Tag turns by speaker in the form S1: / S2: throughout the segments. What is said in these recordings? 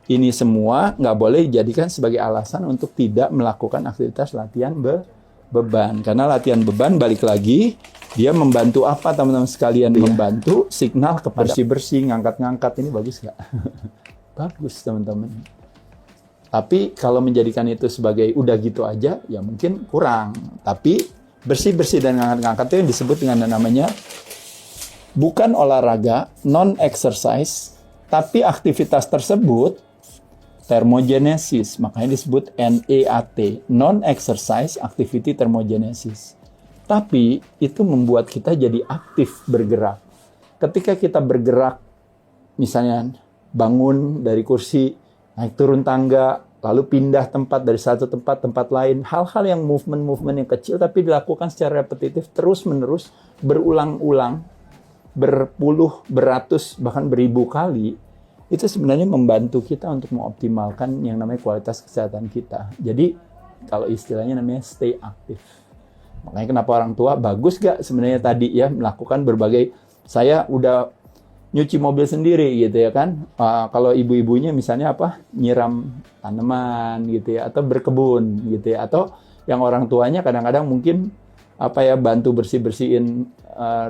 S1: Ini semua nggak boleh dijadikan sebagai alasan untuk tidak melakukan aktivitas latihan beban. Karena latihan beban, balik lagi, dia membantu apa teman-teman sekalian? Membantu signal kepada bersih-bersih, ngangkat-ngangkat. Ini bagus nggak? Bagus teman-teman. Tapi kalau menjadikan itu sebagai udah gitu aja, ya mungkin kurang. Tapi bersih-bersih dan ngangkat-ngangkat itu yang disebut dengan namanya bukan olahraga, non-exercise, tapi aktivitas tersebut thermogenesis, makanya disebut NEAT, non-exercise activity thermogenesis. Tapi itu membuat kita jadi aktif bergerak. Ketika kita bergerak, misalnya bangun dari kursi, naik turun tangga, lalu pindah tempat dari satu tempat lain, hal-hal yang movement yang kecil tapi dilakukan secara repetitif terus-menerus, berulang-ulang, berpuluh, beratus, bahkan beribu kali, itu sebenarnya membantu kita untuk mengoptimalkan yang namanya kualitas kesehatan kita. Jadi kalau istilahnya namanya stay aktif. Makanya kenapa orang tua bagus gak sebenarnya tadi ya melakukan berbagai, saya udah nyuci mobil sendiri gitu ya kan. Kalau ibu-ibunya misalnya apa, nyiram tanaman gitu ya, atau berkebun gitu ya, atau yang orang tuanya kadang-kadang mungkin apa ya, bantu bersih-bersihin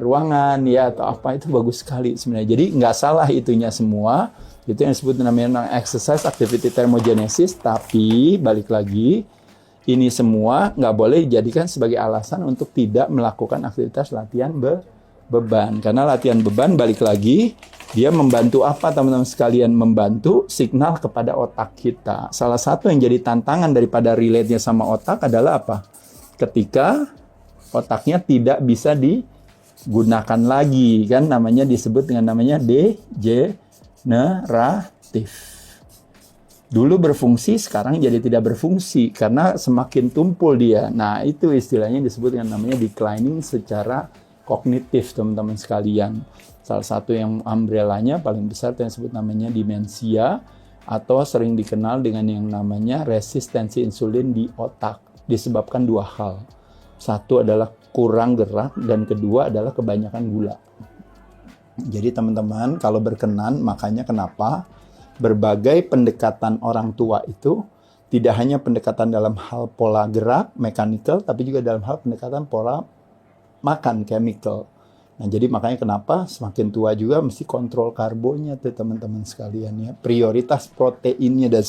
S1: ruangan ya atau apa, itu bagus sekali sebenarnya. Jadi nggak salah itunya semua. Itu yang disebut namanya exercise activity thermogenesis. Tapi balik lagi, ini semua nggak boleh dijadikan sebagai alasan untuk tidak melakukan aktivitas latihan beban. Karena latihan beban, balik lagi, dia membantu apa teman-teman sekalian? Membantu signal kepada otak kita. Salah satu yang jadi tantangan daripada relate-nya sama otak adalah apa? Ketika otaknya tidak bisa digunakan lagi, kan namanya disebut dengan namanya degeneratif. Dulu berfungsi, sekarang jadi tidak berfungsi karena semakin tumpul dia. Nah, itu istilahnya disebut dengan namanya declining secara kognitif, teman-teman sekalian. Salah satu yang umbrellanya paling besar yang disebut namanya demensia, atau sering dikenal dengan yang namanya resistensi insulin di otak. Disebabkan dua hal. Satu adalah kurang gerak, dan kedua adalah kebanyakan gula. Jadi teman-teman, kalau berkenan, makanya kenapa berbagai pendekatan orang tua itu tidak hanya pendekatan dalam hal pola gerak, mechanical, tapi juga dalam hal pendekatan pola makan, chemical. Nah, jadi makanya kenapa semakin tua juga mesti kontrol karbonya tuh teman-teman sekalian ya. Prioritas proteinnya dan